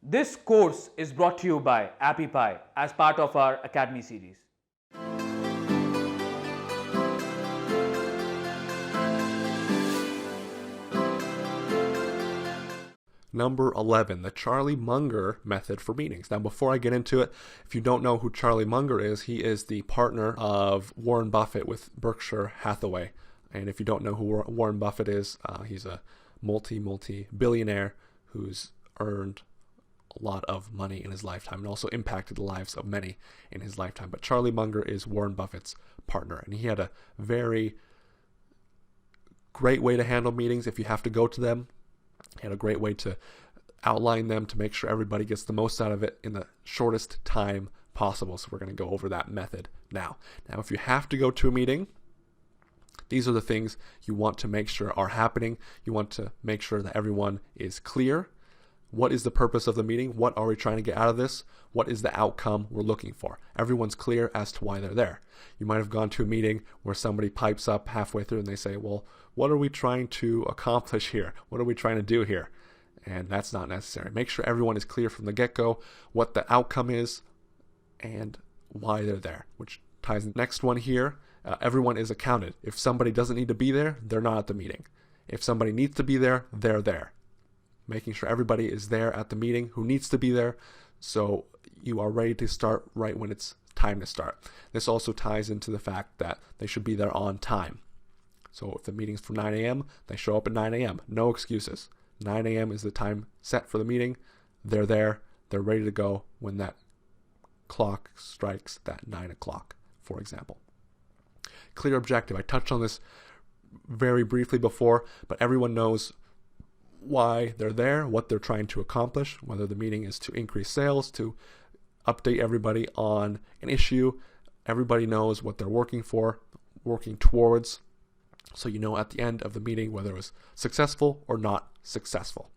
This course is brought to you by Appy Pie as part of our Academy series. Number 11, the Charlie Munger Method for meetings. Now, before I get into it, if you don't know who Charlie Munger is, he is the partner of Warren Buffett with Berkshire Hathaway. And if you don't know who Warren Buffett is, he's a multi-billionaire who's earned a lot of money in his lifetime and also impacted the lives of many in his lifetime. But Charlie Munger is Warren Buffett's partner, and he had a very great way to handle meetings if you have to go to them. He had a great way to outline them to make sure everybody gets the most out of it in the shortest time possible. So we're going to go over that method now. Now, if you have to go to a meeting, these are the things you want to make sure are happening. You want to make sure that everyone is clear. What is the purpose of the meeting? What are we trying to get out of this? What is the outcome we're looking for? Everyone's clear as to why they're there. You might have gone to a meeting where somebody pipes up halfway through and they say, well, what are we trying to accomplish here? What are we trying to do here? And that's not necessary. Make sure everyone is clear from the get-go what the outcome is and why they're there, which ties in the next one here. Everyone is accounted. If somebody doesn't need to be there, they're not at the meeting. If somebody needs to be there, they're there. Making sure everybody is there at the meeting who needs to be there, so you are ready to start right when it's time to start. This also ties into the fact that they should be there on time. So if the meeting's from 9 a.m., they show up at 9 a.m. No excuses. 9 a.m. is the time set for the meeting. They're there. They're ready to go when that clock strikes that 9 o'clock, for example. Clear objective. I touched on this very briefly before, but everyone knows why they're there, what they're trying to accomplish, whether the meeting is to increase sales, to update everybody on an issue. Everybody knows what they're working for, working towards, so you know at the end of the meeting whether it was successful or not successful.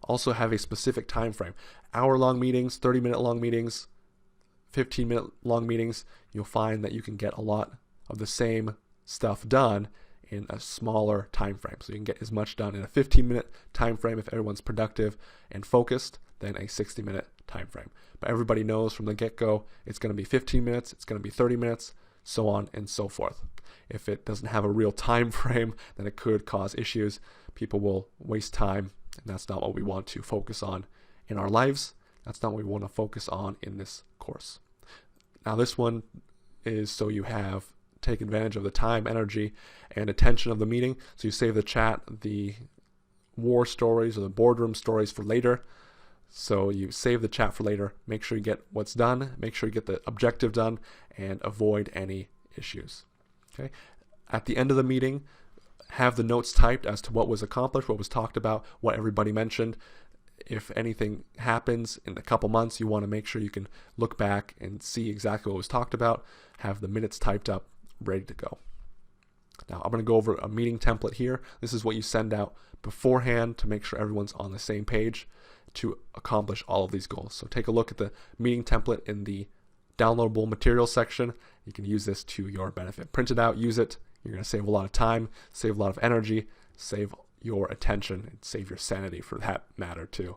Also have a specific time frame. Hour-long meetings, 30-minute long meetings, 15-minute long meetings. You'll find that you can get a lot of the same stuff done in a smaller time frame. So you can get as much done in a 15-minute time frame if everyone's productive and focused than a 60-minute time frame. But everybody knows from the get-go it's going to be 15 minutes, it's going to be 30 minutes, so on and so forth. If it doesn't have a real time frame, then it could cause issues. People will waste time, and that's not what we want to focus on in our lives. That's not what we want to focus on in this course. Now this one is so you take advantage of the time, energy, and attention of the meeting. So you save the chat, the war stories or the boardroom stories for later. So you save the chat for later. Make sure you get what's done. Make sure you get the objective done and avoid any issues. Okay. At the end of the meeting, have the notes typed as to what was accomplished, what was talked about, what everybody mentioned. If anything happens in a couple months, you want to make sure you can look back and see exactly what was talked about. Have the minutes typed up, ready to go. Now I'm going to go over a meeting template here. This is what you send out beforehand to make sure everyone's on the same page to accomplish all of these goals. So take a look at the meeting template in the downloadable materials section. You can use this to your benefit. Print it out, use it. You're going to save a lot of time, save a lot of energy, save your attention, and save your sanity for that matter too.